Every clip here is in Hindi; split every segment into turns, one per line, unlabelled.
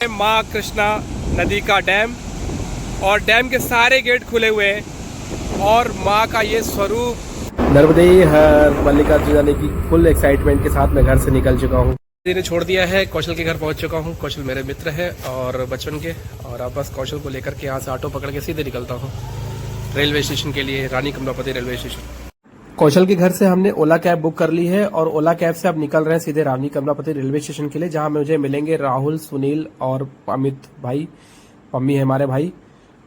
माँ कृष्णा नदी का डैम और डैम के सारे गेट खुले हुए हैं और माँ का ये स्वरूप
नर्मदे हर मल्लिकार्जुन जाने की फुल एक्साइटमेंट के साथ मैं घर से निकल चुका हूँ।
ने छोड़ दिया है। कौशल के घर पहुंच चुका हूँ। कौशल मेरे मित्र है और बचपन के, और अब बस कौशल को लेकर के यहाँ से ऑटो पकड़ के सीधे निकलता हूँ रेलवे स्टेशन के लिए, रानी कमलापति रेलवे स्टेशन।
कौशल के घर से हमने ओला कैब बुक कर ली है और ओला कैब से अब निकल रहे हैं सीधे रानी कमलापति रेलवे स्टेशन के लिए, जहां मुझे मिलेंगे राहुल, सुनील और अमित भाई, मम्मी है हमारे भाई,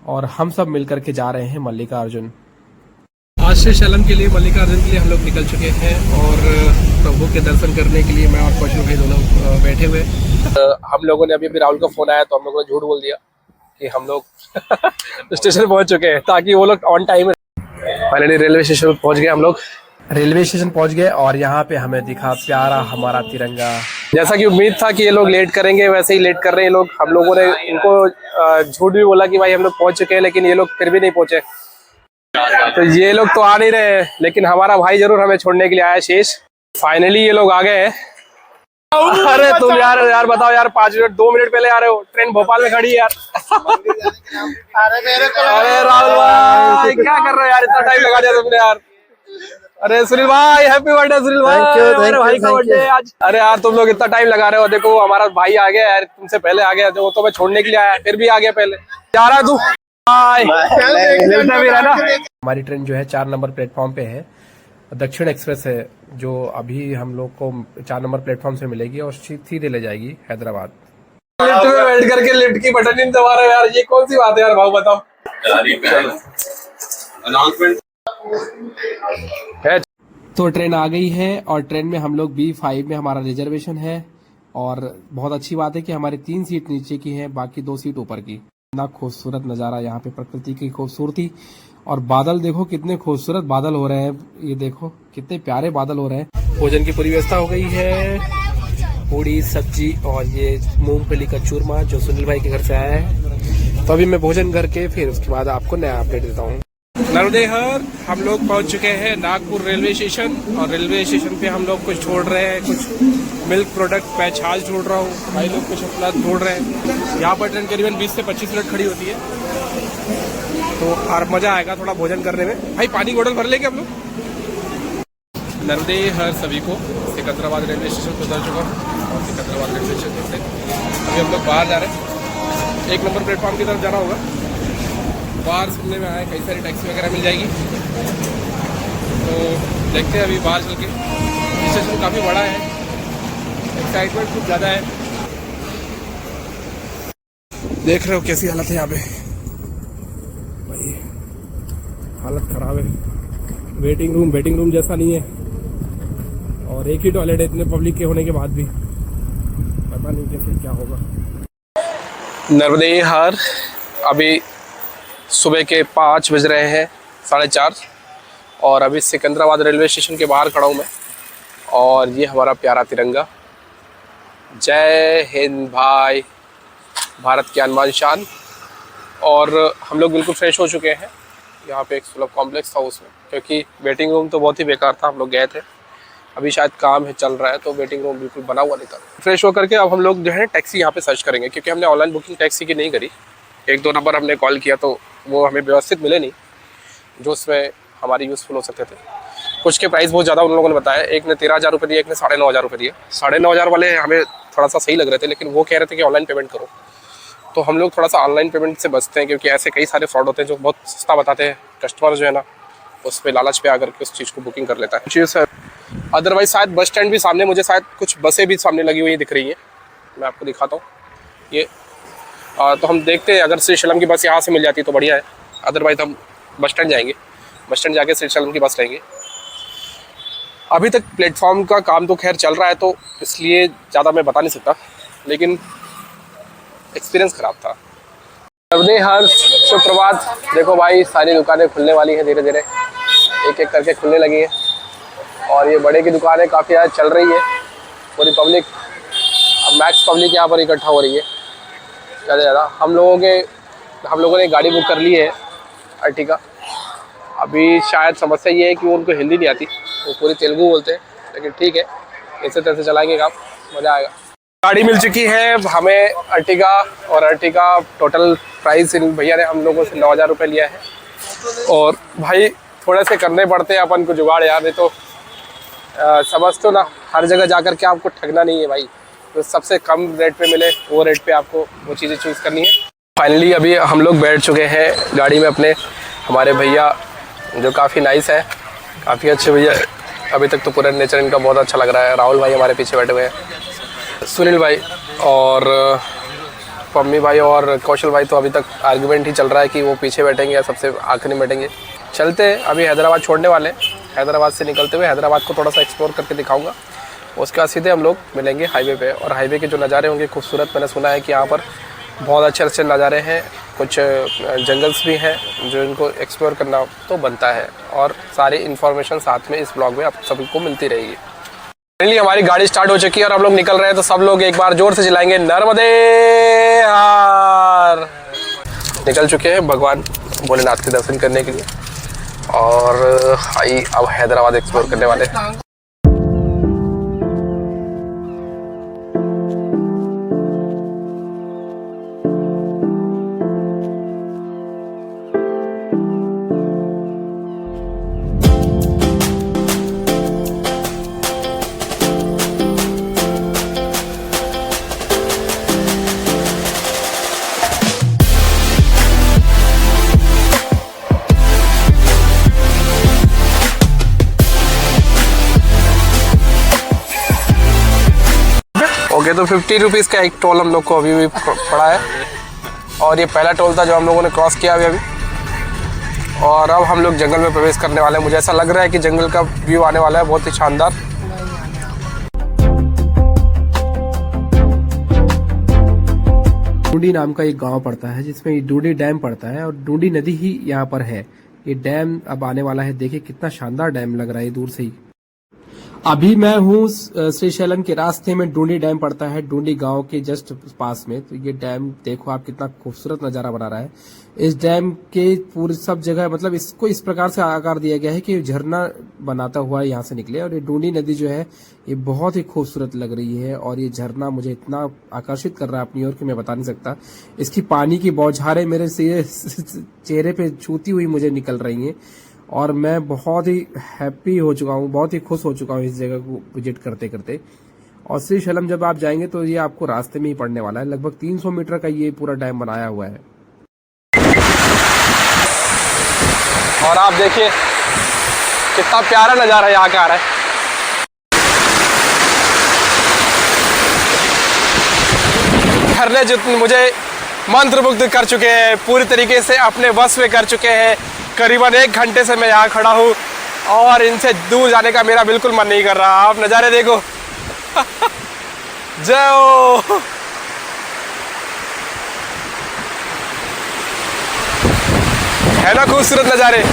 और हम सब मिलकर के जा रहे हैं मल्लिकार्जुन।
आज से शलम के लिए, मल्लिकार्जुन के लिए हम लोग निकल चुके हैं और प्रभु के दर्शन करने के लिए मैं और कौशल भाई दोनों बैठे हुए। हम लोगों ने अभी राहुल का फोन आया तो हम लोगों ने झूठ बोल दिया कि हम लोग स्टेशन पहुंच चुके हैं ताकि वो लोग on time. Finally railway station पहुंच गए हम लोग।
रेलवे स्टेशन पहुंच गए और यहाँ पे हमें दिखा प्यारा हमारा तिरंगा।
जैसा कि उम्मीद था कि ये लोग लेट करेंगे, वैसे ही लेट कर रहे हैं लोग। हम लोगों ने इनको झूठ भी बोला कि भाई हम लोग पहुंच चुके हैं, लेकिन ये लोग फिर भी नहीं पहुंचे। तो ये लोग तो आ नहीं रहे, लेकिन हमारा भाई जरूर हमें छोड़ने के लिए आया शेष। फाइनली ये लोग आ गए हैं। अरे तुम यार बताओ यार, 5 मिनट 2 मिनट पहले आ रहे हो, ट्रेन भोपाल में खड़ी है यार। अरे राहुल भाई क्या कर रहे हो यार, इतना टाइम लगा दिया तुमने यार। अरे सुनील भाई हैप्पी बर्थडे सुनील भाई, मेरे भाई का बर्थडे आज। अरे यार तुम लोग इतना टाइम लगा रहे हो, देखो हमारा भाई आ गया यार, तुमसे पहले आ गया, जो तो मैं छोड़ने के लिए आया फिर भी आ गया पहले। जा रहा तू
हमारी ट्रेन जो है 4 नंबर प्लेटफॉर्म पे है, दक्षिण एक्सप्रेस है, जो अभी हम लोग को 4 नंबर प्लेटफॉर्म से मिलेगी और सीधे ले जाएगी हैदराबाद।
लिफ्ट में बैठ करके लिफ्ट की बटन नहीं दबा रहे यार, ये कौन सी बात है यार भाव बताओ।
तो ट्रेन आ गई है और ट्रेन में हम लोग B5 में हमारा रिजर्वेशन है और बहुत अच्छी बात है कि हमारी 3 सीट नीचे की है, बाकी 2 सीट ऊपर की। इतना खूबसूरत नज़ारा यहाँ पे, प्रकृति की खूबसूरती, और बादल देखो कितने खूबसूरत बादल हो रहे हैं, ये देखो कितने प्यारे बादल हो रहे हैं। भोजन की पूरी व्यवस्था हो गई है, पूड़ी सब्जी और ये मूंगफली का चूरमा जो सुनील भाई के घर से आया है। तो अभी मैं भोजन करके फिर उसके बाद आपको नया अपडेट देता हूँ।
नर्मदे हर हम लोग पहुंच चुके हैं नागपुर रेलवे स्टेशन, और रेलवे स्टेशन पे हम लोग कुछ छोड़ रहे हैं, कुछ मिल्क प्रोडक्ट, मैं छाछ ढूंढ रहा हूँ, भाई लोग कुछ अपना ढूंढ रहे हैं। यहाँ पर ट्रेन करीबन 20 से 25 मिनट खड़ी होती है, तो और मजा आएगा थोड़ा भोजन करने में। भाई पानी बोतल भर लेंगे हम लोग। नर्मदे हर सभी को, सिकंदराबाद रेलवे स्टेशन पर उतर चुका हूँ और सिकंदराबाद रेलवे स्टेशन से अभी हम लोग बाहर जा रहे हैं, 1 नंबर प्लेटफॉर्म की तरफ जाना होगा। बाहर सुनने में आया कई सारी टैक्सी वगैरह मिल जाएगी, तो देखते हैं अभी बाहर चल के। स्टेशन काफ़ी बड़ा है, एक्साइटमेंट कुछ ज़्यादा है। देख रहे हो कैसी हालत है यहाँ पे भाई, हालत ख़राब है। वेटिंग रूम जैसा नहीं है, और एक ही टॉयलेट है इतने पब्लिक के होने के बाद भी, पता नहीं कैसे क्या होगा। नर्मदे हर अभी सुबह के 5 बज रहे हैं, 4:30, और अभी सिकंदराबाद रेलवे स्टेशन के बाहर खड़ा हूँ मैं, और ये हमारा प्यारा तिरंगा। जय हिंद भाई, भारत की अनमान शान। और हम लोग बिल्कुल फ्रेश हो चुके हैं। यहाँ पे एक सुलभ कॉम्प्लेक्स था उसमें, क्योंकि वेटिंग रूम तो बहुत ही बेकार था, हम लोग गए थे, अभी शायद काम है चल रहा है, तो वेटिंग रूम बिल्कुल बना हुआ नहीं था। फ्रेश होकर के अब हम लोग जो है टैक्सी यहाँ पे सर्च करेंगे, क्योंकि हमने ऑनलाइन बुकिंग टैक्सी की नहीं करी। 1-2 नंबर हमने कॉल किया तो वो हमें व्यवस्थित मिले नहीं, जो उसमें हमारी यूज़फुल हो सकते थे। कुछ के प्राइस बहुत ज़्यादा उन लोगों ने बताया, एक ने 13,000 रुपये दिए, एक ने 9,500 रुपये दिए। 9,500 वाले हमें थोड़ा सा सही लग रहे थे, लेकिन वो कह रहे थे कि ऑनलाइन पेमेंट करो, तो हम लोग थोड़ा सा ऑनलाइन पेमेंट से बचते हैं, क्योंकि ऐसे कई सारे फ्रॉड होते हैं जो बहुत सस्ता बताते हैं। कस्टमर जो है ना, उस पर लालच पे आकर के उस चीज़ को बुकिंग कर लेता है। जी सर, अदरवाइज शायद बस स्टैंड भी सामने, मुझे शायद कुछ बसें भी सामने लगी हुई दिख रही हैं, मैं आपको दिखाता हूँ ये। तो हम देखते हैं, अगर श्री शलम की बस यहाँ से मिल जाती तो बढ़िया है, अदरवाइज हम बस स्टैंड जाएंगे, बस स्टैंड जाके श्री शलम की बस लेंगे। अभी तक प्लेटफॉर्म का काम तो खैर चल रहा है, तो इसलिए ज़्यादा मैं बता नहीं सकता, लेकिन एक्सपीरियंस ख़राब था। नर्मदे हर सुप्रभात, देखो भाई सारी दुकानें खुलने वाली हैं, धीरे धीरे एक एक करके खुलने लगी हैं, और ये बड़े की दुकानें काफ़ी ज़्यादा चल रही है। पूरी पब्लिक, अब मैक्स पब्लिक यहाँ पर इकट्ठा हो रही है ज़्यादा। हम लोगों ने गाड़ी बुक कर ली है अर्टिगा। अभी शायद समस्या ये है कि उनको हिंदी नहीं आती, वो पूरी तेलुगु बोलते हैं, लेकिन ठीक है, ऐसे तैसे चलाएंगे काम, मज़ा आएगा। गाड़ी मिल चुकी है हमें अर्टिगा, और अर्टिगा टोटल प्राइस इन भैया ने हम लोगों से 9,000 रुपये लिया है। और भाई थोड़े से करने पड़ते हैं अपन को जुगाड़ यार, नहीं तो समझ तो ना, हर जगह जाकर के आपको ठगना नहीं है भाई, तो सबसे कम रेट पे मिले वो रेट पे आपको वो चीज़ें चूज़ करनी है। फाइनली अभी हम लोग बैठ चुके हैं गाड़ी में अपने, हमारे भैया जो काफ़ी नाइस है, काफ़ी अच्छे भैया, अभी तक तो पूरा नेचर इनका बहुत अच्छा लग रहा है। राहुल भाई हमारे पीछे बैठे हुए हैं, सुनील भाई और पम्मी भाई और कौशल भाई, तो अभी तक आर्गुमेंट ही चल रहा है कि वो पीछे बैठेंगे या सबसे आखिरी में बैठेंगे। चलते हैं, अभी हैदराबाद छोड़ने वाले हैं, हैदराबाद से निकलते हुए हैदराबाद को थोड़ा सा एक्सप्लोर करके दिखाऊंगा, उसके बाद सीधे हम लोग मिलेंगे हाईवे पे। और हाईवे के जो नज़ारे होंगे खूबसूरत, मैंने सुना है कि यहाँ पर बहुत अच्छे अच्छे नज़ारे हैं, कुछ जंगल्स भी हैं जो इनको एक्सप्लोर करना तो बनता है, और सारी इन्फॉर्मेशन साथ में इस ब्लॉग में आप सभी को मिलती रहेगी। फाइनली हमारी गाड़ी स्टार्ट हो चुकी है और हम लोग निकल रहे हैं, तो सब लोग एक बार जोर से चिल्लाएंगे नर्मदे हर। निकल चुके हैं भगवान भोलेनाथ के दर्शन करने के लिए, और अब हैदराबाद एक्सप्लोर करने वाले हैं। ओके, तो 50 रुपीज़ का एक टोल हम लोग को अभी भी पड़ा है, और ये पहला टोल था जो हम लोगों ने क्रॉस किया अभी। और अब हम लोग जंगल में प्रवेश करने वाले हैं। मुझे ऐसा लग रहा है कि जंगल का व्यू आने वाला है बहुत ही शानदार।
डूंडी नाम का एक गांव पड़ता है जिसमें डूंडी डैम पड़ता है, और डूंडी नदी ही यहाँ पर है। ये डैम अब आने वाला है, देखिए कितना शानदार डैम लग रहा है दूर से ही। अभी मैं हूँ श्रीशैलम के रास्ते में, डूंडी डैम पड़ता है डूंडी गांव के जस्ट पास में। तो ये डैम देखो आप, कितना खूबसूरत नजारा बना रहा है। इस डैम के पूरी सब जगह मतलब इसको इस प्रकार से आकार दिया गया है कि झरना बनाता हुआ यहाँ से निकले। और ये डूंडी नदी जो है ये बहुत ही खूबसूरत लग रही है, और ये झरना मुझे इतना आकर्षित कर रहा है अपनी ओर कि मैं बता नहीं सकता। इसकी पानी की बौछारें मेरे चेहरे पे छूती हुई मुझे निकल रही हैं, और मैं बहुत ही हैप्पी हो चुका हूँ, बहुत ही खुश हो चुका हूँ इस जगह को विजिट करते करते। और श्रीशैलम जब आप जाएंगे तो ये आपको रास्ते में ही पड़ने वाला है। लगभग 300 मीटर का ये पूरा डैम बनाया हुआ है।
और आप देखिए कितना प्यारा नज़ारा यहाँ का आ रहा है। झरने जो मुझे मंत्रमुग्ध कर चुके हैं, पूरी तरीके से अपने वश में कर चुके हैं। करीबन 1 घंटे से मैं यहाँ खड़ा हूँ और इनसे दूर जाने का मेरा बिल्कुल मन नहीं कर रहा। आप नज़ारे देखो जाओ। है ना खूबसूरत नज़ारे।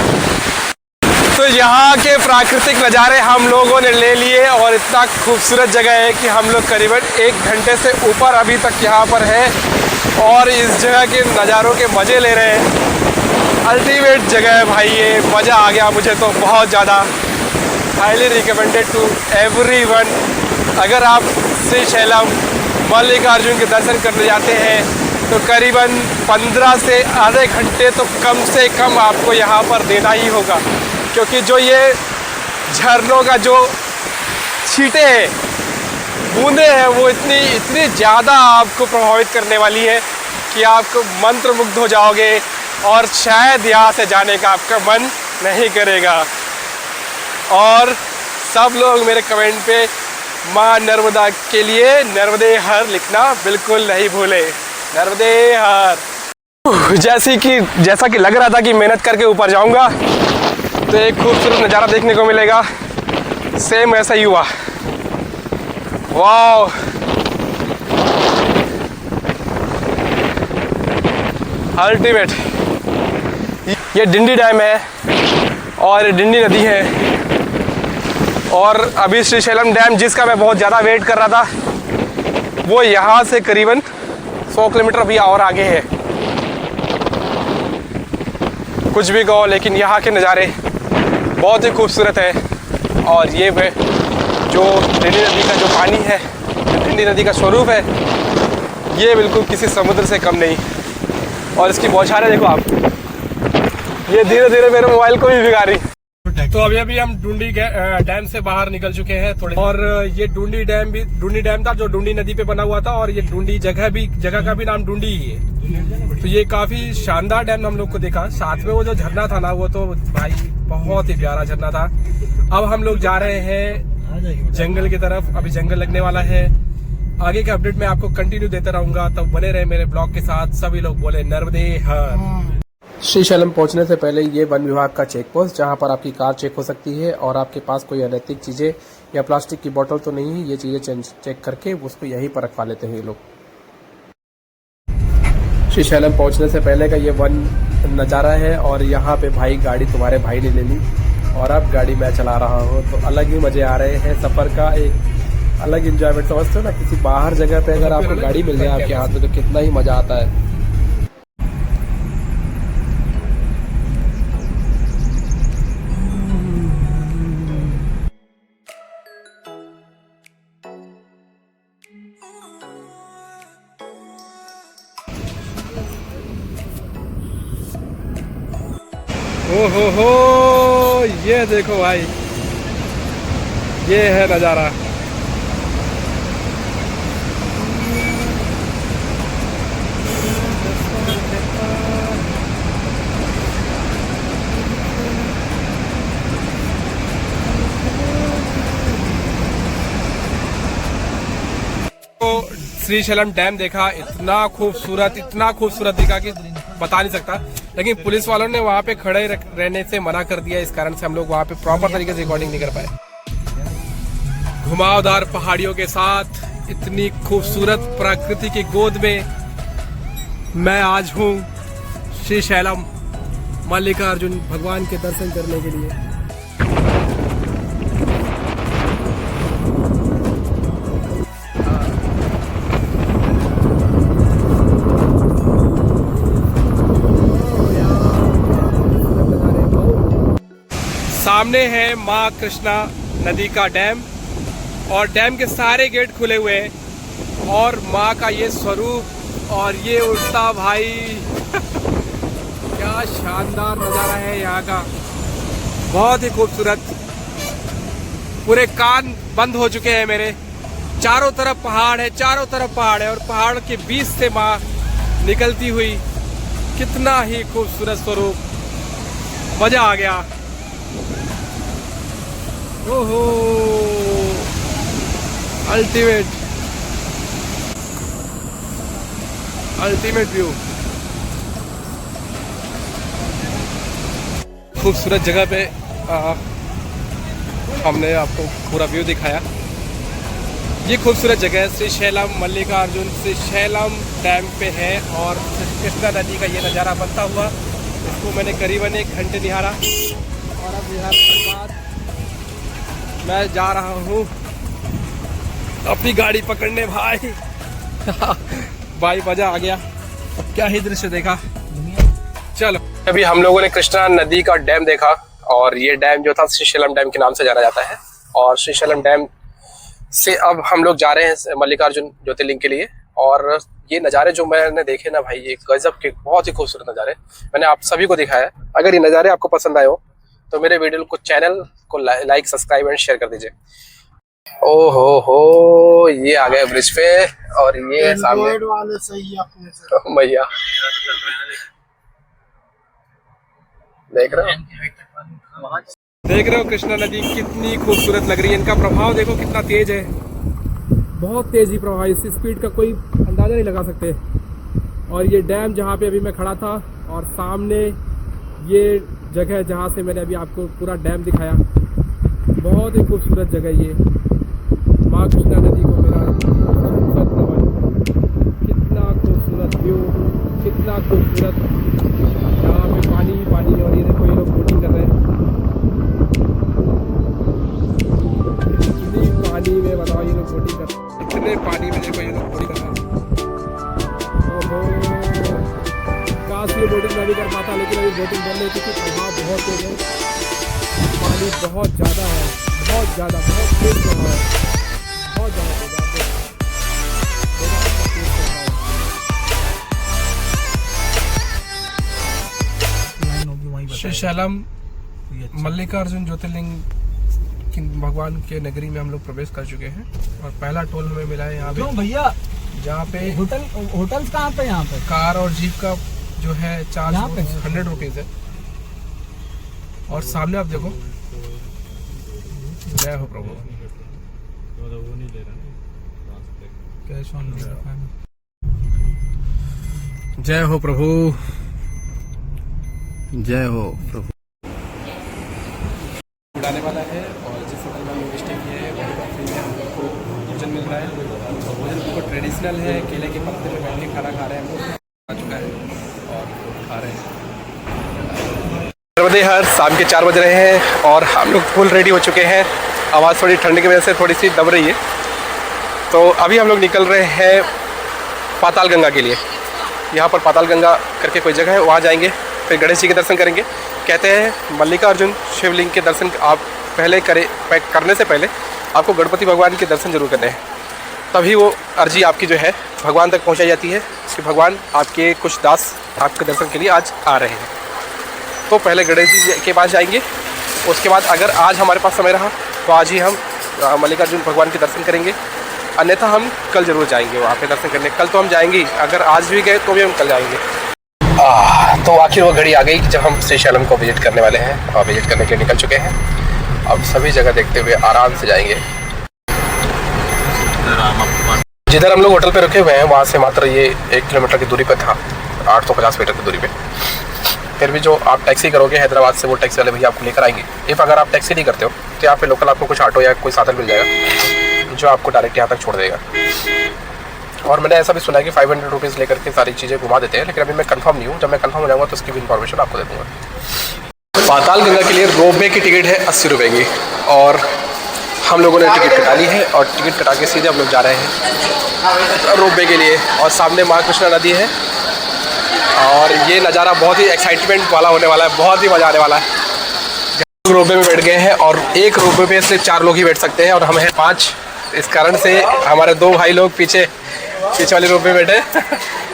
तो यहाँ के प्राकृतिक नज़ारे हम लोगों ने ले लिए, और इतना खूबसूरत जगह है कि हम लोग करीबन 1 घंटे से ऊपर अभी तक यहाँ पर है, और इस जगह के नज़ारों के मज़े ले रहे हैं। अल्टीमेट जगह है भाई, ये मज़ा आ गया मुझे तो बहुत ज़्यादा। Highly recommended to everyone. अगर आप श्रीशैलम मल्लिकार्जुन के दर्शन करने जाते हैं तो करीबन 15 से आधे घंटे तो कम से कम आपको यहाँ पर देना ही होगा, क्योंकि जो ये झरनों का जो छींटे हैं, बूंदे हैं, वो इतनी ज़्यादा आपको प्रभावित करने वाली है कि आपको मंत्रमुग्ध हो जाओगे, और शायद यहाँ से जाने का आपका मन नहीं करेगा। और सब लोग मेरे कमेंट पे माँ नर्मदा के लिए नर्मदे हर लिखना बिल्कुल नहीं भूले। नर्मदे हर। जैसा कि लग रहा था कि मेहनत करके ऊपर जाऊंगा तो एक खूबसूरत नज़ारा देखने को मिलेगा, सेम ऐसा ही हुआ। वाह, अल्टीमेट। ये डिंडी डैम है और डिंडी नदी है, और अभी श्रीशैलम डैम जिसका मैं बहुत ज़्यादा वेट कर रहा था वो यहाँ से करीबन 100 किलोमीटर अभी और आगे है। कुछ भी कहो, लेकिन यहाँ के नज़ारे बहुत ही खूबसूरत है। और ये जो डिंडी नदी का जो पानी है डुंडी नदी का स्वरूप है, ये बिल्कुल किसी समुद्र से कम नहीं। और इसकी बौछारें देखो आप, ये धीरे धीरे मेरे मोबाइल को भी भिगा रही। तो अभी हम डुंडी डैम से बाहर निकल चुके हैं थोड़े, और ये डुंडी डैम था जो डुंडी नदी पे बना हुआ था, और ये डुंडी जगह का भी नाम डुंडी ही है। तो ये काफी शानदार डैम हम लोग को देखा। साथ में वो जो झरना था ना, वो तो भाई बहुत ही प्यारा झरना था। अब हम लोग जा रहे हैं जंगल की तरफ, अभी जंगल लगने वाला है। आगे के अपडेट मैं आपको कंटिन्यू देता रहूंगा, तब बने रहे मेरे ब्लॉग के साथ। सभी लोग बोले नर्मदे हर।
श्रीशैलम पहुंचने से पहले ये वन विभाग का चेक पोस्ट, जहां पर आपकी कार चेक हो सकती है और आपके पास कोई अनैतिक चीजें या प्लास्टिक की बोतल तो नहीं है, ये चीजें चेक करके उसको यहीं पर रखवा लेते हैं ये लोग। श्रीशैलम पहुंचने से पहले का ये वन नज़ारा है, और यहाँ पे भाई गाड़ी तुम्हारे भाई ने ले ली और अब गाड़ी मैं चला रहा हूँ, तो अलग ही मजे आ रहे हैं। सफर का एक अलग इंजॉयमेंट समझते हो ना, किसी बाहर जगह पे अगर आपको गाड़ी मिल जाए आपके हाथ में तो कितना ही मजा आता है।
हो, ये देखो भाई, ये है नज़ारा। तो श्रीशैलम डैम देखा, इतना खूबसूरत दिखा कि बता नहीं सकता। लेकिन पुलिस वालों ने वहाँ पे खड़े रहने से मना कर दिया, इस कारण से हम लोग वहाँ पे प्रॉपर तरीके से रिकॉर्डिंग नहीं कर पाए। घुमावदार पहाड़ियों के साथ इतनी खूबसूरत प्रकृति की गोद में मैं आज हूँ श्रीशैलम मल्लिकार्जुन भगवान के दर्शन करने के लिए। सामने है माँ कृष्णा नदी का डैम, और डैम के सारे गेट खुले हुए हैं, और माँ का ये स्वरूप और ये उड़ता भाई क्या शानदार नज़ारा है यहाँ का, बहुत ही खूबसूरत। पूरे कान बंद हो चुके हैं मेरे, चारों तरफ पहाड़ है, और पहाड़ के बीच से माँ निकलती हुई, कितना ही खूबसूरत स्वरूप, मजा आ गया। ओहो, अल्टीमेट व्यू। खूबसूरत जगह पे हमने आपको पूरा व्यू दिखाया। ये खूबसूरत जगह है श्रीशैलम मल्लिकार्जुन, श्रीशैलम डैम पे है, और कृष्णा नदी का ये नज़ारा बनता हुआ, इसको मैंने करीबन 1 घंटे निहारा, और अब निहारने के बाद मैं जा रहा हूँ अपनी गाड़ी पकड़ने भाई। भाई मजा आ गया, अब क्या ही दृश्य देखा। चलो, अभी हम लोगों ने कृष्णा नदी का डैम देखा, और ये डैम जो था श्रीशैलम डैम के नाम से जाना जाता है, और श्रीशैलम डैम से अब हम लोग जा रहे हैं मल्लिकार्जुन ज्योतिर्लिंग के लिए। और ये नज़ारे जो मैंने देखे ना भाई, ये गजब के बहुत ही खूबसूरत नज़ारे मैंने आप सभी को दिखाया है। अगर ये नज़ारे आपको पसंद आए हो तो मेरे वीडियो को, चैनल को लाइक, सब्सक्राइब एंड शेयर कर दीजिए। ओ हो, ये आ गए ब्रिज पे, और ये सामने भैया देख रहे हो कृष्णा नदी कितनी खूबसूरत लग रही है। इनका प्रभाव देखो कितना तेज है, बहुत तेज ही प्रभाव, इसकी स्पीड का कोई अंदाजा नहीं लगा सकते। और ये डैम जहाँ पे अभी मैं खड़ा था, और सामने ये जगह जहाँ से मैंने अभी आपको पूरा डैम दिखाया, बहुत ही खूबसूरत जगह ये माँ कृष्णा नदी को मेरा कितना खूबसूरत व्यू, कितना खूबसूरत। यहाँ पे पानी ही पानी, और ये देखो ये लोग बोटिंग कर रहे हैं इतनी पानी में, बताओ ये लोग बोटिंग कर रहे हैं इतने पानी में, देखो ये लोग बोटिंग कर रहे हैं। काश ये बोटिंग नहीं कर पाता, लेकिन अभी बोटिंग कर लेती थी। प्रभाव बहुत तेज है, पानी बहुत ज़्यादा है, बहुत तेज प्रभाव है, बहुत ज़्यादा तेज। श्री शैलम मल्लिकार्जुन ज्योतिर्लिंग की भगवान के नगरी में हम लोग प्रवेश कर चुके हैं और पहला टोल हमें मिला है यहाँ पे
भैया
जहाँ पे
होटल कहाँ पे? यहाँ पे
कार और जीप का जो है चार्ज
यहाँ पे
100 रुपीज है। और सामने आप देखो, जय हो प्रभु। जय हो प्रभु, जय हो प्रभु। उड़ाने वाला है और जिस होटल में हम लोग स्टे किए हैं वहीं पर फ्री में हम लोग को भोजन मिल रहा है। और भोजन बिल्कुल ट्रेडिशनल है, केले के पत्ते में बैठ के खाना खा रहे हैं हम लोग। आ चुका है और खा रहे हैं। हर शाम के 4 बज रहे हैं और हम लोग फुल रेडी हो चुके हैं। आवाज़ थोड़ी ठंड की वजह से थोड़ी सी दब रही है। तो अभी हम लोग निकल रहे हैं पाताल गंगा के लिए। यहाँ पर पाताल गंगा करके कोई जगह है, वहाँ जाएंगे, फिर गणेश जी के दर्शन करेंगे। कहते हैं मल्लिकार्जुन शिवलिंग के दर्शन आप पहले करने से पहले आपको गणपति भगवान के दर्शन जरूर करने हैं, तभी वो अर्जी आपकी जो है भगवान तक पहुँचाई जाती है कि भगवान आपके कुछ दास आपके दर्शन के लिए आज आ रहे हैं। तो पहले गणेश जी के पास जाएंगे, उसके बाद अगर आज हमारे पास समय रहा तो आज ही हम मल्लिकार्जुन भगवान के दर्शन करेंगे, अन्यथा हम कल जरूर जाएंगे वहाँ पे दर्शन करने। कल तो हम जाएंगे, अगर आज भी गए तो भी हम कल जाएंगे। तो आखिर वो घड़ी आ गई जब हम श्री शैलम को विजिट करने वाले हैं और विजिट करने के लिए निकल चुके हैं। अब सभी जगह देखते हुए आराम से जाएंगे। जिधर हम लोग होटल पे रुके हुए हैं वहाँ से मात्र ये 1 किलोमीटर की दूरी पर था, 850 मीटर की दूरी पे। फिर भी जो आप टैक्सी करोगे हैदराबाद से, वो टैक्सी वाले भैया आपको लेकर आएंगे। इफ़ अगर आप टैक्सी नहीं करते हो तो यहाँ पे लोकल आपको कुछ ऑटो या कोई साधन मिल जाएगा जो आपको डायरेक्ट यहाँ तक छोड़ देगा। और मैंने ऐसा भी सुना है कि 500 रुपीज़ लेकर के सारी चीज़ें घुमा देते हैं, लेकिन अभी मैं कंफर्म नहीं हूँ। जब मैं कंफर्म हो जाऊँगा तो उसकी भी इन्फॉर्मेशन आपको दे दूँगा। पाताल गंगा के लिए रोपवे की टिकट है 80 रुपये की और हम लोगों ने टिकट कटा ली है और टिकट कटा के सीधे हम लोग जा रहे हैं रोपवे के लिए। और सामने माँ कृष्णा नदी है और ये नज़ारा बहुत ही एक्साइटमेंट वाला होने वाला है, बहुत ही मज़ा आने वाला है। रोपवे में बैठ गए हैं और एक रोपवे पे सिर्फ 4 लोग ही बैठ सकते हैं और हम हैं 5। इस कारण से हमारे 2 भाई लोग पीछे वाले रोपवे में बैठे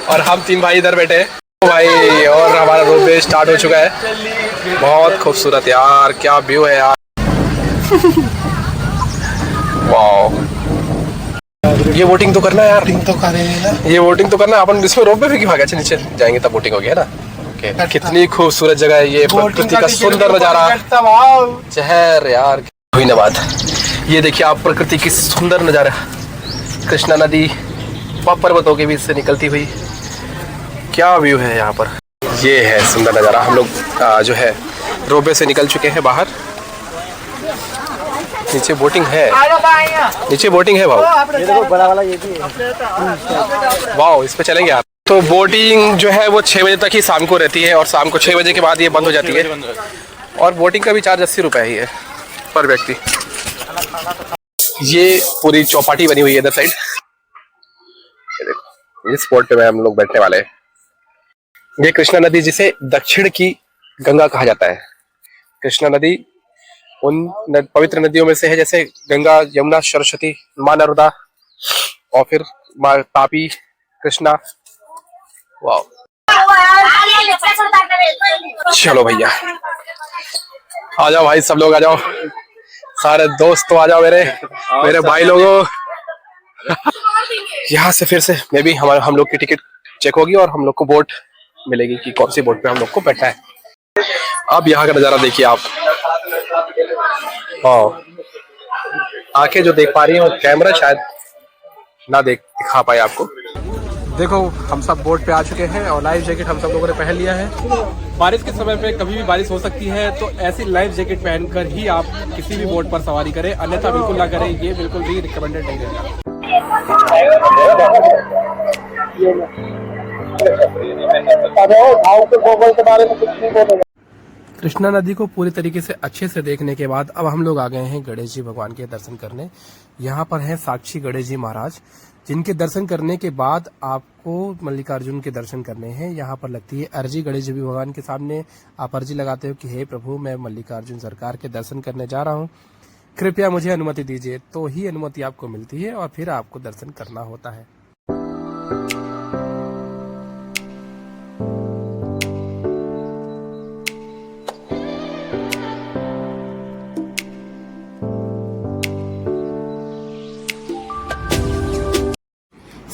और हम 3 भाई इधर बैठे हैं भाई। और हमारा रोपवे स्टार्ट हो चुका है। बहुत खूबसूरत यार, क्या व्यू है यार। वाह, ये वोटिंग तो करना है यार। तो करेंगे, ये वोटिंग तो करना। अपन इसमें रोपवे पे की भागा नीचे जाएंगे तब वोटिंग होगी, है ना। कितनी खूबसूरत जगह है ये, प्रकृति का सुंदर नजारा। जहर यार हुई ना बात। ये देखिए आप प्रकृति की सुंदर नजारा, कृष्णा नदी पर्वतों के बीच से निकलती हुई, क्या व्यू है यहाँ पर। ये है सुंदर नजारा। हम लोग जो है रोपवे से निकल चुके हैं बाहर। नीचे बोटिंग है, नीचे बोटिंग है भाव। ये देखो बड़ा वाला ये भी है। वाह, इस पे चलेंगे आप। तो बोटिंग जो है वो 6 बजे तक ही शाम को रहती है और शाम को 6 बजे के बाद ये बंद हो जाती है। और बोटिंग का भी चार्ज 80 रुपये ही है पर व्यक्ति। ये पूरी चौपाटी बनी हुई है इधर साइड। ये देखो, इस स्पॉट पे हम लोग बैठने वाले हैं। ये कृष्णा नदी, जिसे दक्षिण की गंगा कहा जाता है। कृष्णा नदी उन पवित्र नदियों में से है, जैसे गंगा, यमुना, सरस्वती, माँ नर्मदा और फिर माँ तापी, कृष्णा। वाह, चलो भैया आ जाओ भाई, सब लोग आ जाओ, सारे दोस्त तो आ जाओ मेरे भाई लोगों। यहाँ से फिर से मे भी हम लोग की टिकट चेक होगी और हम लोग को बोट मिलेगी कि कौन सी बोट पे हम लोग को बैठना है। अब यहाँ का नजारा देखिए आप। आंखें जो देख पा रही हैं कैमरा शायद ना दिखा पाए आपको। देखो हम सब बोट पे आ चुके हैं और लाइफ जैकेट हम सब लोगों ने पहन लिया है। बारिश के समय पे कभी भी बारिश हो सकती है, तो ऐसी लाइफ जैकेट पहनकर ही आप किसी भी बोट पर सवारी करें, अन्यथा बिल्कुल ना करें। ये बिल्कुल भी रिकमेंडेड नहीं रहेगा। कृष्णा नदी को पूरी तरीके से अच्छे से देखने के बाद अब हम लोग आ गए हैं गणेश जी भगवान के दर्शन करने। यहाँ पर हैं साक्षी गणेश जी महाराज, जिनके दर्शन करने के बाद आपको मल्लिकार्जुन के दर्शन करने हैं। यहाँ पर लगती है अर्जी गणेश जी भगवान के सामने। आप अर्जी लगाते हो कि हे प्रभु, मैं मल्लिकार्जुन सरकार के दर्शन करने जा रहा हूँ, कृपया मुझे अनुमति दीजिए। तो ही अनुमति आपको मिलती है और फिर आपको दर्शन करना होता है।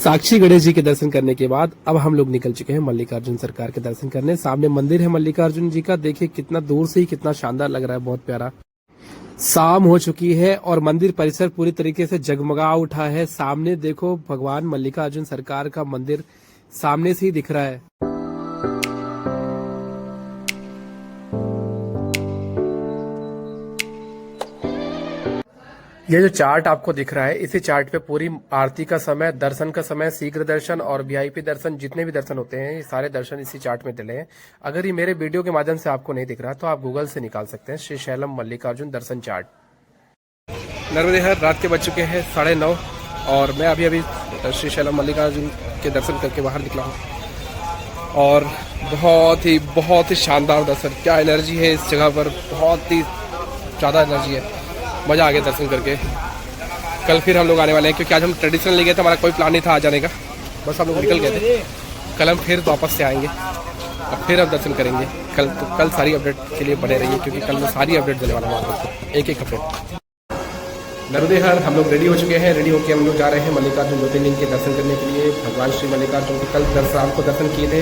साक्षी गणेश जी के दर्शन करने के बाद अब हम लोग निकल चुके हैं मल्लिकार्जुन सरकार के दर्शन करने। सामने मंदिर है मल्लिकार्जुन जी का, देखिए कितना दूर से ही कितना शानदार लग रहा है, बहुत प्यारा। शाम हो चुकी है और मंदिर परिसर पूरी तरीके से जगमगा उठा है। सामने देखो भगवान मल्लिकार्जुन सरकार का मंदिर सामने से ही दिख रहा है। ये जो चार्ट आपको दिख रहा है, इसी चार्ट पे पूरी आरती का समय, दर्शन का समय, शीघ्र दर्शन और वीआईपी दर्शन, जितने भी दर्शन होते हैं, ये सारे दर्शन इसी चार्ट में डले हैं। अगर ये मेरे वीडियो के माध्यम से आपको नहीं दिख रहा तो आप गूगल से निकाल सकते हैं श्री शैलम मल्लिकार्जुन दर्शन चार्ट। नर्मदे हर रात के बज चुके हैं 9:30 और मैं अभी श्री शैलम मल्लिकार्जुन के दर्शन करके बाहर निकला हूँ और बहुत ही शानदार दर्शन। क्या एनर्जी है इस जगह पर, बहुत ही ज़्यादा एनर्जी है, मज़ा आ गया दर्शन करके। कल फिर हम लोग आने वाले हैं क्योंकि आज हम ट्रेडिशनल ले गए थे, हमारा कोई प्लान नहीं था आ जाने का, बस हम लोग निकल गए थे। कल हम फिर वापस से आएंगे और फिर हम दर्शन करेंगे। कल सारी अपडेट के लिए बने रहिए क्योंकि कल मैं सारी अपडेट देने वाला हूँ आपको, एक अपडेट। नर्मदे हर हम लोग रेडी हो चुके हैं। रेडी होकर हम लोग जा रहे हैं मल्लिकार्जुन ज्योतिर्लिंग के दर्शन करने के लिए। भगवान श्री मल्लिकार्जुन के कल शाम को दर्शन किए थे।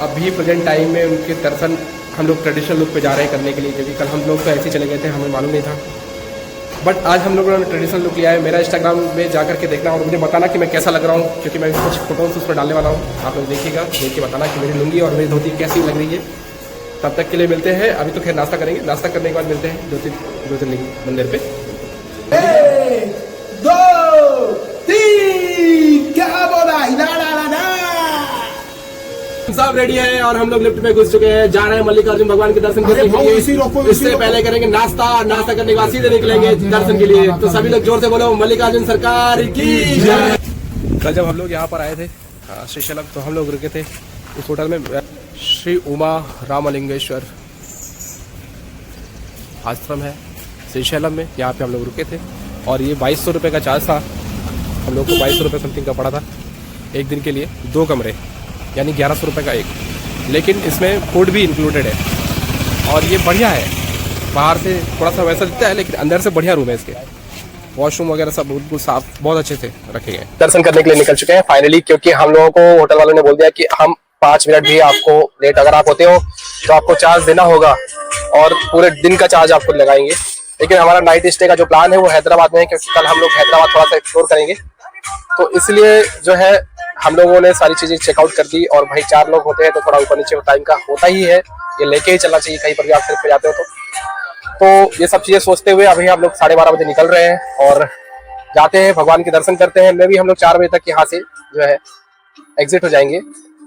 अभी प्रेजेंट टाइम में उनके दर्शन हम लोग ट्रेडिशनल लुक पे जा रहे हैं करने के लिए, क्योंकि कल हम लोग तो ऐसे ही चले गए थे, हमें मालूम नहीं था। बट आज हम लोगों ने ट्रेडिशनल लुक लिया है। मेरा इंस्टाग्राम में जा करके देखना और मुझे बताना कि मैं कैसा लग रहा हूँ, क्योंकि मैं कुछ फोटोज उस पर डालने वाला हूँ। आप लोग देखिएगा, देख के बताना कि मेरी लुंगी और मेरी धोती कैसी लग रही है। तब तक के लिए मिलते हैं। अभी तो खैर नाश्ता करेंगे, नाश्ता करने के बाद मिलते हैं ज्योतिर्लिंग मंदिर पे।
1, 2, 3 क्या बोला, सब रेडी है और हम लोग लिफ्ट में घुस चुके हैं। जा रहे हैं मल्लिकार्जुन भगवान के दर्शन करने के लिए। इससे पहले करेंगे नाश्ता करने के बाद सीधे निकलेंगे दर्शन के लिए। तो सभी लोग जोर से बोलो मल्लिकार्जुन सरकार की जय। कल जब हम लोग यहाँ पर आए थे श्री शैलम, तो हम लोग रुके थे उस होटल में, श्री उमा रामलिंगेश्वर आश्रम है श्री शैलम में। यहाँ पे हम लोग रुके थे और ये 2200 रुपये का चार्ज था। हम लोग को 2200 रुपये समथिंग का पड़ा था एक दिन के लिए, 2 कमरे, यानी 1100 रुपये का एक। लेकिन इसमें फूड भी इंक्लूडेड है और ये बढ़िया है। बाहर से थोड़ा सा वैसा दिखता है लेकिन अंदर से बढ़िया रूम है इसके। वॉशरूम वगैरह सब बिल्कुल साफ, बहुत अच्छे से रखे गए। दर्शन करने के लिए निकल चुके हैं फाइनली, क्योंकि हम लोगों को होटल वालों ने बोल दिया कि हम 5 मिनट भी आपको लेट अगर आप होते हो तो आपको चार्ज देना होगा और पूरे दिन का चार्ज आपको लगाएंगे। लेकिन हमारा नाइट स्टे का जो प्लान है वो हैदराबाद में है, क्योंकि कल हम लोग हैदराबाद थोड़ा सा एक्सप्लोर करेंगे। तो इसलिए जो है हम लोगों ने सारी चीजें चेकआउट कर दी। और भाई 4 लोग होते हैं तो थोड़ा ऊपर नीचे टाइम का होता ही है, ये लेके ही चलना चाहिए कहीं पर भी आप ट्रिप पे जाते हो तो ये सब चीजें सोचते हुए अभी हम लोग 12:30 बजे निकल रहे हैं और जाते हैं, भगवान के दर्शन करते हैं। मैं भी हम लोग 4 बजे तक यहाँ से जो है एग्जिट हो जाएंगे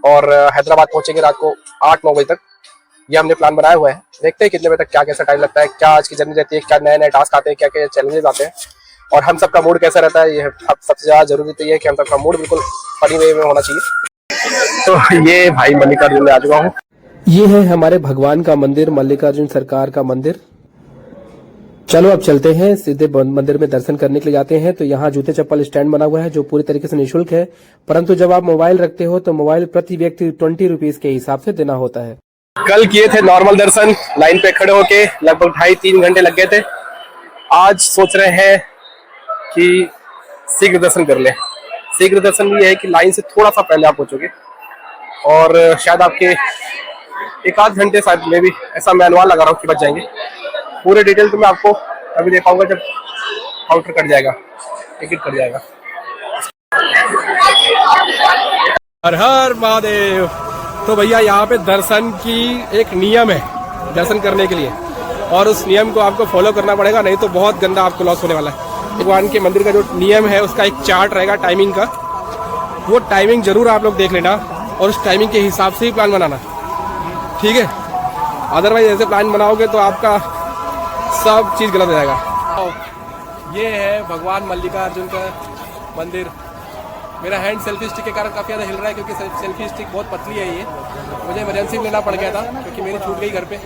और हैदराबाद पहुंचेंगे रात को 8-9 बजे तक। ये हमने प्लान बनाया हुआ है। देखते हैं कितने बजे तक, क्या कैसा टाइम लगता है, क्या आज की जर्नी रहती है, क्या नए नए टास्क आते हैं, क्या क्या चैलेंजेस आते हैं और हम सबका मूड कैसा रहता है। ये अब सबसे ज्यादा जरूरी तो ये है कि हम सबका मूड बिल्कुल फनी वे में होना चाहिए। तो ये भाई मल्लिकार्जुन में आ चुका हूँ।
ये है हमारे भगवान का मंदिर, मल्लिकार्जुन सरकार का मंदिर। चलो अब चलते हैं, सीधे मंदिर में दर्शन करने के लिए जाते हैं। तो यहाँ जूते चप्पल स्टैंड बना हुआ है जो पूरी तरीके से निःशुल्क है, परंतु जब आप मोबाइल रखते हो तो मोबाइल प्रति व्यक्ति 20 रुपीज के हिसाब से देना होता है।
कल किए थे नॉर्मल दर्शन, लाइन पे खड़े होके लगभग 2.5-3 घंटे लग गए थे। आज सोच रहे हैं कि शीघ्र दर्शन कर ले। शीघ्र दर्शन भी है कि लाइन से थोड़ा सा पहले आप पहुंचोगे और शायद आपके 1-8 घंटे शायद में भी, ऐसा मैं अनुमान लगा रहा हूँ कि बच जाएंगे। पूरे डिटेल तो मैं आपको अभी दे पाऊंगा जब काउंटर कट जाएगा, टिकट कट जाएगा। हर हर महादेव। तो भैया यहाँ पे दर्शन की एक नियम है दर्शन करने के लिए, और उस नियम को आपको फॉलो करना पड़ेगा, नहीं तो बहुत गंदा आपको लॉस होने वाला है। भगवान के मंदिर का जो नियम है उसका एक चार्ट रहेगा टाइमिंग का, वो टाइमिंग जरूर आप लोग देख लेना और उस टाइमिंग के हिसाब से ही प्लान बनाना, ठीक है। अदरवाइज ऐसे प्लान बनाओगे तो आपका सब चीज़ गलत हो जाएगा। ये है भगवान मल्लिकार्जुन का मंदिर। मेरा हैंड सेल्फी स्टिक के कारण काफ़ी ज़्यादा हिल रहा है क्योंकि सेल्फी स्टिक बहुत पतली है। ये मुझे इमरजेंसी में लेना पड़ गया था क्योंकि मेरी छूट गई घर पे।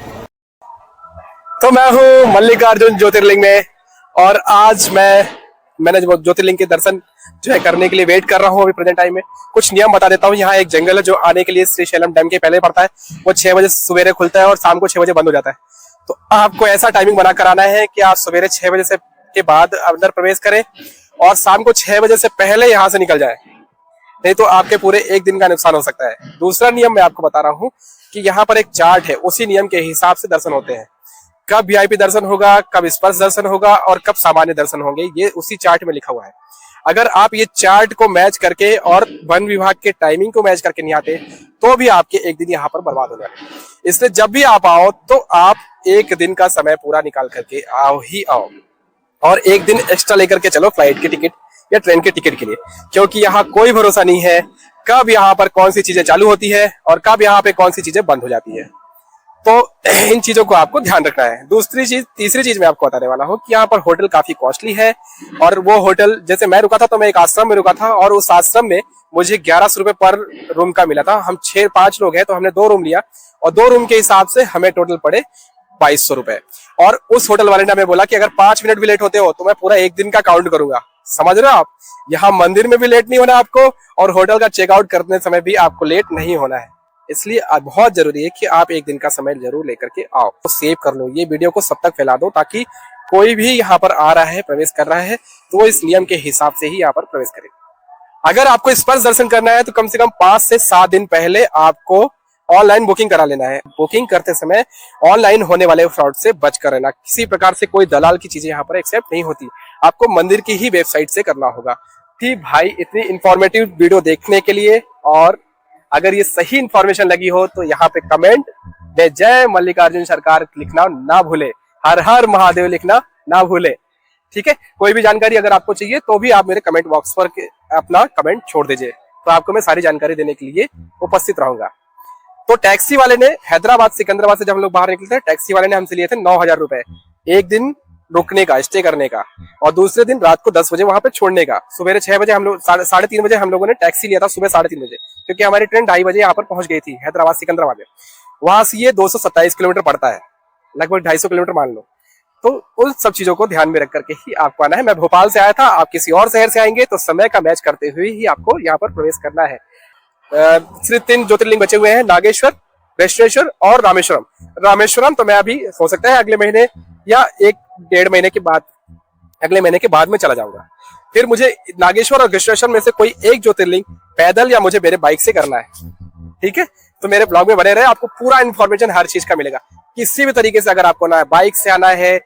तो मैं हूँ मल्लिकार्जुन ज्योतिर्लिंग में और आज मैंने ज्योतिर्लिंग के दर्शन जो है करने के लिए वेट कर रहा हूँ अभी प्रेजेंट टाइम में। कुछ नियम बता देता हूँ। यहाँ एक जंगल है जो आने के लिए श्री शैलम डैम के पहले पड़ता है। वो 6 बजे सवेरे खुलता है और शाम को 6 बजे बंद हो जाता है। तो आपको ऐसा टाइमिंग बना कराना है कि आप सवेरे 6 बजे से के बाद अंदर प्रवेश करें और शाम को 6 बजे से पहले यहाँ से निकल जाए। नहीं तो आपके पूरे एक दिन का नुकसान हो सकता है। दूसरा नियम मैं आपको बता रहा हूँ कि यहाँ पर एक चार्ट है, उसी नियम के हिसाब से दर्शन होते हैं। कब वीआईपी दर्शन होगा, कब स्पर्श दर्शन होगा और कब सामान्य दर्शन होंगे, ये उसी चार्ट में लिखा हुआ है। अगर आप ये चार्ट को मैच करके और वन विभाग के टाइमिंग को मैच करके नहीं आते तो भी आपके एक दिन यहाँ पर बर्बाद हो जाए। इसलिए जब भी आप आओ तो आप एक दिन का समय पूरा निकाल करके आओ ही आओ, और एक दिन एक्स्ट्रा लेकर के चलो फ्लाइट की टिकट या ट्रेन के टिकट के लिए, क्योंकि यहाँ कोई भरोसा नहीं है कब यहाँ पर कौन सी चीजें चालू होती है और कब यहाँ पे कौन सी चीजें बंद हो जाती है। तो इन चीजों को आपको ध्यान रखना है। तीसरी चीज मैं आपको बताने वाला हूँ कि यहाँ पर होटल काफी कॉस्टली है, और वो होटल जैसे मैं रुका था तो मैं एक आश्रम में रुका था, और उस आश्रम में मुझे 1100 रुपए पर रूम का मिला था। हम 5 लोग हैं तो हमने 2 रूम लिया, और 2 रूम के हिसाब से हमें टोटल पड़े 2200 रुपए। और उस होटल वाले ने हमें बोला कि अगर 5 मिनट भी लेट होते हो तो मैं पूरा एक दिन का काउंट करूंगा। समझ रहे हो आप, यहाँ मंदिर में भी लेट नहीं होना आपको, और होटल का चेकआउट करने समय भी आपको लेट नहीं होना है। इसलिए बहुत जरूरी है कि आप एक दिन का समय जरूर लेकर के आओ। तो सेव कर लो, ये वीडियो को सब तक फैला दो, ताकि कोई भी यहाँ पर आ रहा है, प्रवेश कर रहा है, तो वो इस नियम के हिसाब से ही यहाँ पर प्रवेश करे। अगर आपको स्पर्श दर्शन करना है तो कम से कम 5 से 7 दिन पहले आपको ऑनलाइन बुकिंग करा लेना है। बुकिंग करते समय ऑनलाइन होने वाले फ्रॉड से बच कर रहना। किसी प्रकार से कोई दलाल की चीजें यहाँ पर एक्सेप्ट नहीं होती, आपको मंदिर की ही वेबसाइट से करना होगा। ठीक भाई, इतनी इंफॉर्मेटिव वीडियो देखने के लिए, और अगर ये सही इंफॉर्मेशन लगी हो तो यहाँ पे कमेंट में जय मल्लिकार्जुन सरकार लिखना ना भूले, हर हर महादेव लिखना ना भूले। ठीक है, कोई भी जानकारी अगर आपको चाहिए तो भी आप मेरे कमेंट बॉक्स पर अपना कमेंट छोड़ दीजिए, तो आपको मैं सारी जानकारी देने के लिए उपस्थित रहूंगा। तो टैक्सी वाले ने हैदराबाद सिकंदराबाद से जब हम लोग बाहर निकले थे, टैक्सी वाले ने हमसे लिए थे 9000 रुपए एक दिन रुकने का, स्टे करने का, और दूसरे दिन रात को 10 बजे वहां पे छोड़ने का। सुबह 6 बजे हम लोग 3:30 बजे हम लोगों ने टैक्सी लिया था, सुबह 3:30 बजे, क्योंकि हमारी ट्रेन 2:30 बजे यहाँ पर पहुंच गई थी हैदराबाद सिकंदराबाद में। वहां से ये 227 किलोमीटर पड़ता है, लगभग 250 किलोमीटर मान लो। तो उन सब चीजों को ध्यान में रख करके ही आपको आना है। मैं भोपाल से आया था, आप किसी और शहर से आएंगे तो समय का मैच करते हुए ही आपको यहाँ पर प्रवेश करना है। सिर्फ 3 ज्योतिर्लिंग बचे हुए हैं, नागेश्वर, वृषणेश्वर और रामेश्वरम। रामेश्वरम तो मैं अभी हो सकता है अगले महीने या 1-1.5 महीने के बाद, अगले महीने के बाद में चला जाऊंगा। फिर मुझे नागेश्वर और वृषणेश्वर में से कोई एक ज्योतिर्लिंग पैदल या मुझे मेरे बाइक से करना है। ठीक है, तो मेरे ब्लॉग में बने रहे, आपको पूरा इन्फॉर्मेशन हर चीज का मिलेगा। किसी भी तरीके से अगर आपको ना है, बाइक से आना है,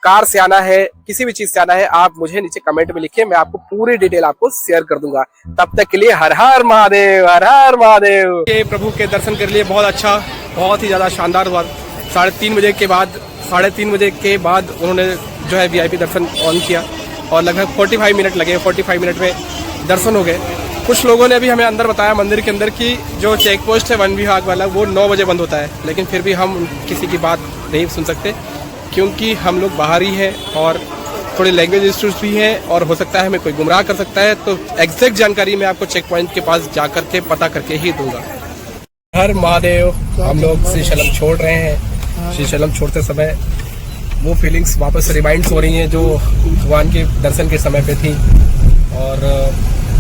कार से आना है, किसी भी चीज से आना है, आप मुझे नीचे कमेंट में लिखिए, मैं आपको पूरी डिटेल आपको शेयर कर दूंगा। तब तक के लिए हर हर महादेव, हर हर महादेव। ये प्रभु के दर्शन कर लिए, बहुत अच्छा, बहुत ही ज्यादा शानदार हुआ। 3:30 बजे के बाद उन्होंने जो है वीआईपी दर्शन ऑन किया, और लगभग 45 मिनट लगे। 45 मिनट में दर्शन हो गए। कुछ लोगों ने भी हमें अंदर बताया मंदिर के अंदर की जो चेक पोस्ट है वन विभाग वाला, वो 9 बजे बंद होता है, लेकिन फिर भी हम किसी की बात नहीं सुन सकते, क्योंकि हम लोग बाहरी हैं और थोड़े लैंग्वेज इश्यूज भी हैं, और हो सकता है हमें कोई गुमराह कर सकता है। तो एग्जैक्ट जानकारी मैं आपको चेक पॉइंट के पास जा करके पता करके ही दूंगा। हर महादेव, हम लोग श्रीशैलम छोड़ रहे हैं। श्रीशैलम छोड़ते समय वो फीलिंग्स वापस रिमाइंड्स हो रही हैं जो भगवान के दर्शन के समय पे थी, और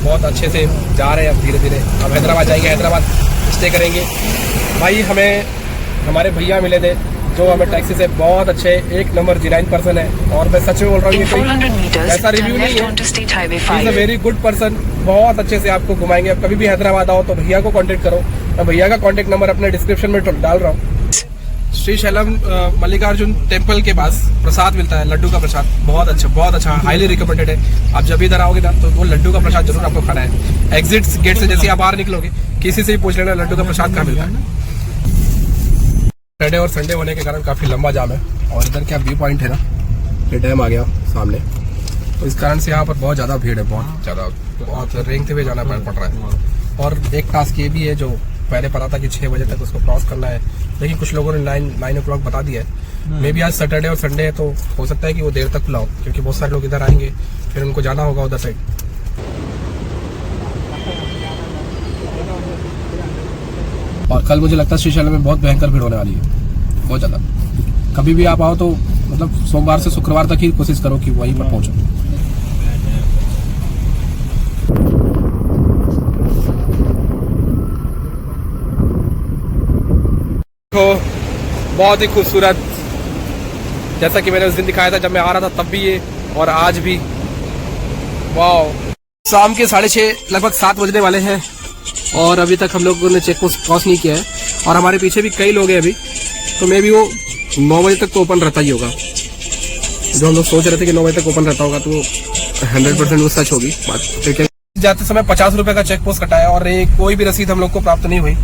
बहुत अच्छे से जा रहे हैं अब धीरे धीरे। अब हैदराबाद जाएंगे, हैदराबाद स्टे करेंगे। भाई हमें हमारे भैया मिले थे जो हमें टैक्सी से बहुत अच्छे, 1 नंबर जेन्युइन पर्सन है, और मैं सच में बोल रहा हूँ, ये कोई ऐसा रिव्यू नहीं है, is a very good person. बहुत अच्छे से आपको घुमाएंगे। अब कभी भी हैदराबाद आओ तो भैया को कांटेक्ट करो, मैं भैया का कांटेक्ट नंबर अपने डिस्क्रिप्शन में डाल रहा हूँ। श्रीशैलम मल्लिकार्जुन टेम्पल के पास प्रसाद मिलता है, लड्डू का प्रसाद, बहुत अच्छा, हाईली रिकमेंडेड है। आप जब इधर आओगे ना तो वो लड्डू का प्रसाद जरूर आपको खाना है। एग्जिट गेट से जैसे आप बाहर निकलोगे, किसी से भी पूछ लेना लड्डू का प्रसाद कहाँ मिलता है। सैटरडे और संडे होने के कारण काफी लंबा जाम है, और इधर क्या व्यू पॉइंट है ना, ये डैम आ गया सामने, तो इस कारण से यहाँ पर बहुत ज्यादा भीड़ है, बहुत रेंगते हुए जाना पड़ रहा है। और एक टास्क ये भी है जो पहले पता था कि 6 बजे तक उसको क्रॉस करना है, लेकिन कुछ लोगों ने 9 o'clock बता दिया है। मे बी आज सैटरडे और संडे है, तो हो सकता है कि वो देर तक खुला हो, क्योंकि बहुत सारे लोग इधर आएंगे, फिर उनको जाना होगा उधर साइड। और कल मुझे लगता है श्रीशैलम में बहुत भयंकर भीड़ होने वाली है, बहुत ज्यादा। कभी भी आप आओ तो मतलब सोमवार से शुक्रवार तक ही कोशिश करो कि वहीं पर पहुंचो। बहुत ही खूबसूरत, जैसा कि मैंने उस दिन दिखाया था जब मैं आ रहा था, तब भी ये और आज भी। वाओ,
शाम के 6:30 लगभग 7 बजने वाले हैं और अभी तक हम लोगों ने चेक पोस्ट क्रॉस नहीं किया है और हमारे पीछे भी कई लोग हैं अभी, तो मे भी वो 9 बजे तक तो ओपन रहता ही होगा। जो हम लोग सोच रहे थे कि 9 बजे तक ओपन रहता होगा तो 100% वो सच होगी बात, क्योंकि जाते समय 50 रुपए का चेक पोस्ट कटाया और कोई भी रसीद हम लोग को प्राप्त नहीं हुई।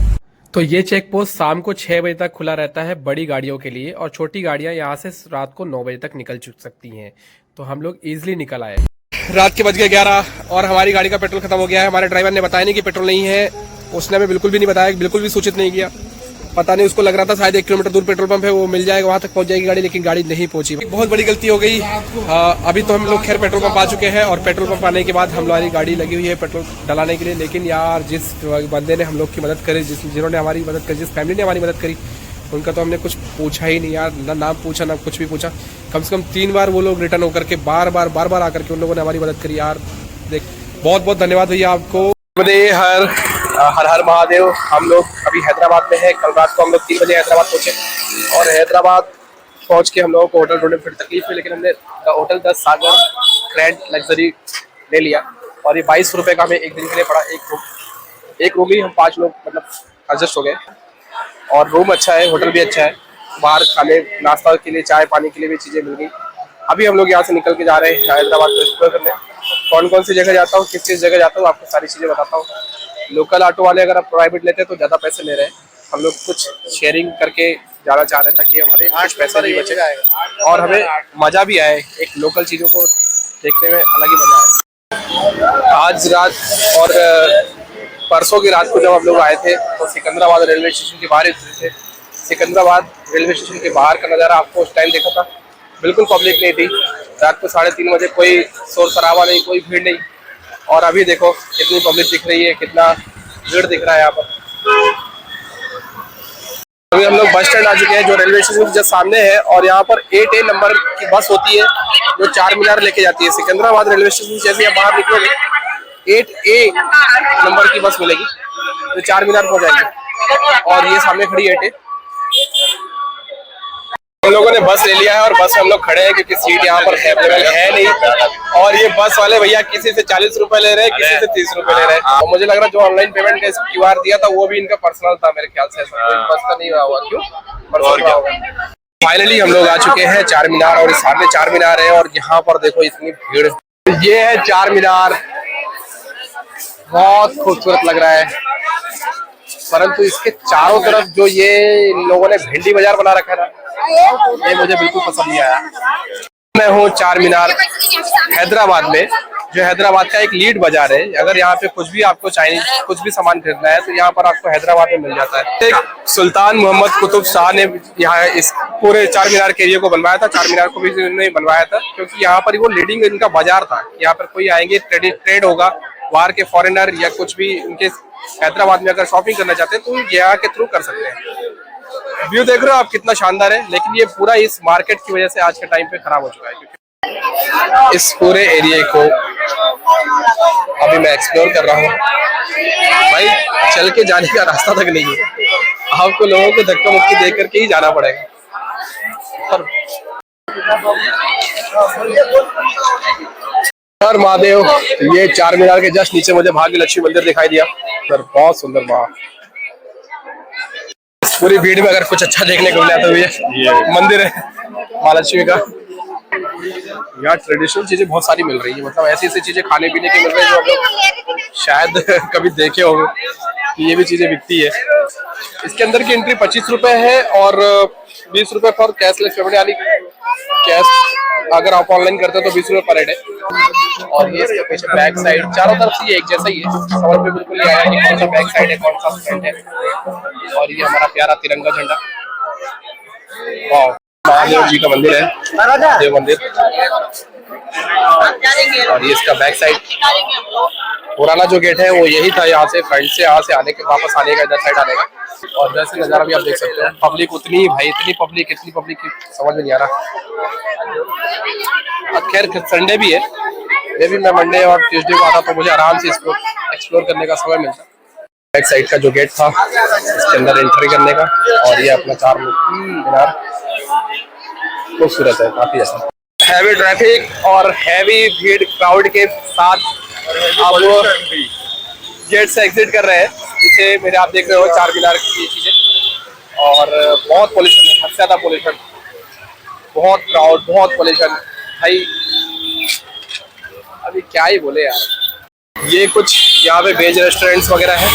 तो ये चेक पोस्ट शाम को 6 बजे तक खुला रहता है बड़ी गाड़ियों के लिए और छोटी गाड़ियां यहाँ से रात को 9 बजे तक निकल सकती हैं, तो हम लोग इजिली निकल आए। रात के बज गए 11 और हमारी गाड़ी का पेट्रोल खत्म हो गया है। हमारे ड्राइवर ने बताया नहीं कि पेट्रोल नहीं है, उसने हमें बिल्कुल भी नहीं बताया, बिल्कुल भी सूचित नहीं किया। पता नहीं, उसको लग रहा था शायद 1 किलोमीटर दूर पेट्रोल पंप है, वो मिल जाएगा, वहां तक पहुंच जाएगी गाड़ी, लेकिन गाड़ी नहीं पहुंची। बहुत बड़ी गलती हो गई। अभी तो हम लोग खैर पेट्रोल पंप आ चुके हैं और पेट्रोल पंप आने के बाद हमारी गाड़ी लगी हुई है पेट्रोल डलाने के लिए। लेकिन यार जिस बंदे ने हम लोग की मदद करी, जिन्होंने हमारी मदद करी, जिस फैमिली ने हमारी मदद करी, उनका तो हमने कुछ पूछा ही नहीं यार, ना नाम पूछा ना कुछ भी पूछा। कम से कम 3 बार वो लोग रिटर्न होकर के बार बार आकर के उन लोगों ने हमारी मदद करी यार। देख, बहुत बहुत धन्यवाद भैया आपको। हर हर महादेव। हम लोग अभी हैदराबाद में है। कल रात को हम लोग 3 बजे हैदराबाद पहुंचे और हैदराबाद पहुंच के हम लोगों को होटल ढूंढने में फिर तकलीफ हुई, लेकिन हमने होटल 10 सागर ग्रैंड लग्जरी ले लिया और ये 22 रुपये का हमें एक दिन के लिए पड़ा। एक रूम ही हम 5 लोग मतलब एडजस्ट हो गए और रूम अच्छा है, होटल भी अच्छा है, बाहर खाने नाश्ता के लिए चाय पानी के लिए भी चीज़ें मिल गई। अभी हम लोग यहाँ से निकल के जा रहे हैं हैदराबाद को एक्सप्लोर करने। कौन कौन सी जगह जाता हूँ, किस जगह जाता हूँ, आपको सारी चीज़ें बताता हूँ। लोकल ऑटो वाले अगर आप प्राइवेट लेते हैं तो ज़्यादा पैसे ले रहे हैं, हम लोग कुछ शेयरिंग करके जाना चाह रहे हैं ताकि हमारे कुछ पैसे भी बचे और हमें मज़ा भी आए, एक लोकल चीज़ों को देखने में अलग ही मज़ा आए। आज रात और परसों की रात को जब हम लोग आए थे तो सिकंदराबाद रेलवे स्टेशन के बाहर उतरे थे। सिकंदराबाद रेलवे स्टेशन के बाहर का नज़ारा आपको उस टाइम देखा था, बिल्कुल पब्लिक नहीं थी। रात को 3:30 बजे कोई शोर शराबा नहीं, कोई भीड़ नहीं। और अभी देखो कितनी पब्लिक दिख रही है, कितना भीड़ दिख रहा है यहाँ पर। अभी हम लोग बस स्टैंड आ चुके हैं जो रेलवे स्टेशन के जस्ट सामने है और यहाँ पर 8A नंबर की बस होती है जो 4 मीनार लेके जाती है। सिकंदराबाद रेलवे स्टेशन से जैसे आप बाहर निकलोगे 8A नंबर की बस मिलेगी जो 4 मीनार पहुँच जाएगी और ये सामने खड़ी है 8A। हम लोगों ने बस ले लिया है और बस में हम लोग खड़े हैं क्योंकि सीट यहाँ पर अवेलेबल है नहीं और ये बस वाले भैया किसी से 40 रुपए ले रहे हैं, किसी से 30 रुपए ले रहे हैं। और मुझे लग रहा है जो ऑनलाइन पेमेंट का QR दिया था वो भी इनका पर्सनल था मेरे ख्याल से, बस का नहीं हुआ होगा। क्यों पर्सनल होगा। फाइनली हम लोग आ चुके हैं 4 मीनार और सामने 4 मीनार है और यहाँ पर देखो इतनी भीड़। ये है 4 मीनार, बहुत खूबसूरत लग रहा है, परंतु इसके चारों तरफ जो ये लोगों ने भिंडी बाजार बना रखा है ना, ये मुझे बिल्कुल पसंद नहीं आया। मैं हूँ 4 मीनार हैदराबाद में, जो हैदराबाद का एक लीड बाजार है। अगर यहाँ पे कुछ भी आपको चाइनीज कुछ भी सामान खरीदना है तो यहाँ पर आपको हैदराबाद में मिल जाता है। एक सुल्तान मोहम्मद कुतुब शाह ने यहाँ इस पूरे 4 मीनार के एरिया को बनवाया था। 4 मीनार को भी इन्होंने बनवाया था क्योंकि यहाँ पर वो लीडिंग इनका बाजार था। यहाँ पर कोई आएंगे, ट्रेड होगा, बाहर के फॉरेनर या कुछ भी इनके हैदराबाद में अगर शॉपिंग करना चाहते हैं तो यहाँ के थ्रू कर सकते हैं। व्यू देख रहे हो आप कितना शानदार है, लेकिन ये पूरा इस मार्केट की वजह से आज के टाइम पे खराब हो चुका है क्योंकि इस पूरे एरिया को अभी मैं एक्सप्लोर कर रहा हूँ। भाई चल के जाने का रास्ता तक नहीं है, आपको लोगों को धक्का मुक्की देख करके ही जाना पड़ेगा। हर महादेव। ये 4 मीनार के जस्ट नीचे मुझे भाग्य लक्ष्मी मंदिर दिखाई दिया, बहुत सुंदर माँ। पूरी भीड़ में अगर कुछ अच्छा देखने को मिला तो ये मंदिर है महालक्ष्मी का। यहाँ ट्रेडिशनल चीजें बहुत सारी मिल रही है, मतलब ऐसी ऐसी चीजें खाने पीने की मिल रही है जो हम लोग शायद कभी देखे होंगे कि ये भी चीजें बिकती है। इसके अंदर की एंट्री 25 रुपए है और 20 रुपए फॉर कैशलेस पेमेंट, यानी कैश अगर आप ऑनलाइन करते हो तो 20 रुपए पर हेड है। और ये इसके पीछे बैक साइड चारों तरफ से ये एक जैसा ही है, समझ में बिल्कुल नहीं आया कि कौन सा बैक साइड है कौन सा फ्रंट है। और ये हमारा प्यारा तिरंगा झंडा, वाह। महादेव जी का मंदिर है, देव मंदिर। और ये इसका बैक साइड, पुराना जो गेट है वो यही था, यहाँ से फ्रंट से यहाँ से आने के वापस आने का इधर साइड आने का। और जैसे नजारा भी आप देख सकते हो, पब्लिक उतनी भाई इतनी पब्लिक समझ में नहीं आ रहा। खैर संडे भी है, ये भी मैं मंडे और ट्यूसडे को आता तो मुझे आराम से इसको एक्सप्लोर करने का समय मिलता। बैक साइड का जो गेट था इसके अंदर एंट्री करने का, और ये अपना 4 मीनार खूबसूरत है काफी अच्छा। हैवी ट्रैफिक और हैवी भीड़ क्राउड के साथ
आप वो गेट से एग्जिट कर रहे हैं। पीछे मेरे आप देख रहे हो चार मीनार की चीजें, और बहुत पोल्यूशन है, हद से ज्यादा पोल्यूशन, बहुत क्राउड, बहुत पोल्यूशन भाई। अभी क्या ही बोले यार। ये कुछ यहाँ पे वेज रेस्टोरेंट्स वगैरह है,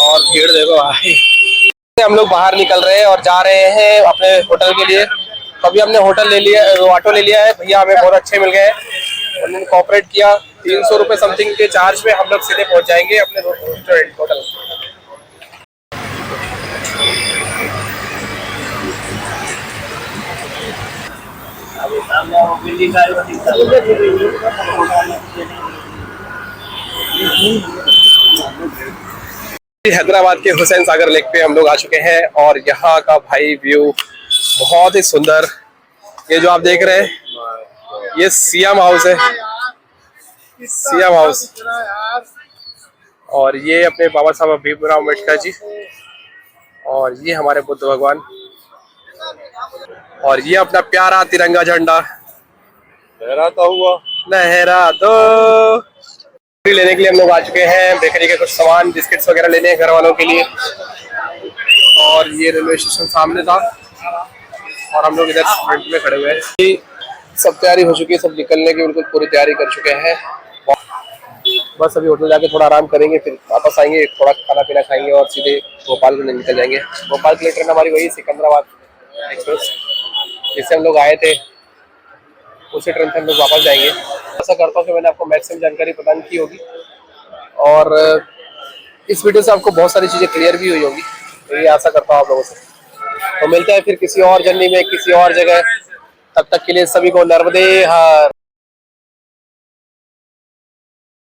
और भीड़ देखो भाई। हम लोग बाहर निकल रहे हैं और जा रहे हैं अपने होटल के लिए। तो अभी हमने होटल ले लिया, ऑटो ले लिया है। भैया हमें बहुत अच्छे मिल गए हैं, उन्होंने कोऑपरेट किया। 300 रुपये समथिंग के चार्ज में हम लोग सीधे पहुंच जाएंगे अपने रेस्टोरेंट होटल। हैदराबाद के हुसैन सागर लेक पे हम लोग आ चुके हैं, और यहाँ का भाई व्यू बहुत ही सुंदर। ये जो आप देख रहे हैं ये सियाम हाउस है, सियाम हाउस। और ये अपने बाबा साहब भीमराव अम्बेडकर जी, और ये हमारे बुद्ध भगवान, और ये अपना प्यारा तिरंगा झंडा लहराता हुआ, लहरा दो। लेने के लिए हम लोग आ चुके हैं, बेकरी के कुछ सामान, बिस्किट्स वगैरह लेने हैं घर वालों के लिए। और ये रेलवे स्टेशन सामने था, और हम लोग इधर फ्रंट में खड़े हुए हैं। सब तैयारी हो चुकी है, सब निकलने की बिल्कुल पूरी तैयारी कर चुके हैं। बस अभी होटल जाके थोड़ा आराम करेंगे, फिर वापस आएंगे, थोड़ा खाना पीना खाएंगे और सीधे भोपाल के लिए निकल जाएंगे। भोपाल के लिए ट्रेन हमारी वही सिकंदराबाद एक्सप्रेस, जिससे हम लोग आए थे, उसी ट्रेन से हम लोग वापस जाएंगे। ऐसा करता हूँ कि मैंने आपको मैक्सिमम जानकारी प्रदान की होगी, और इस वीडियो से आपको बहुत सारी चीज़ें क्लियर भी हुई होगी, तो ये आशा करता हूँ आप लोगों से। तो मिलते हैं फिर किसी और जर्नी में, किसी और जगह। तब तक के लिए सभी को नर्मदे हर।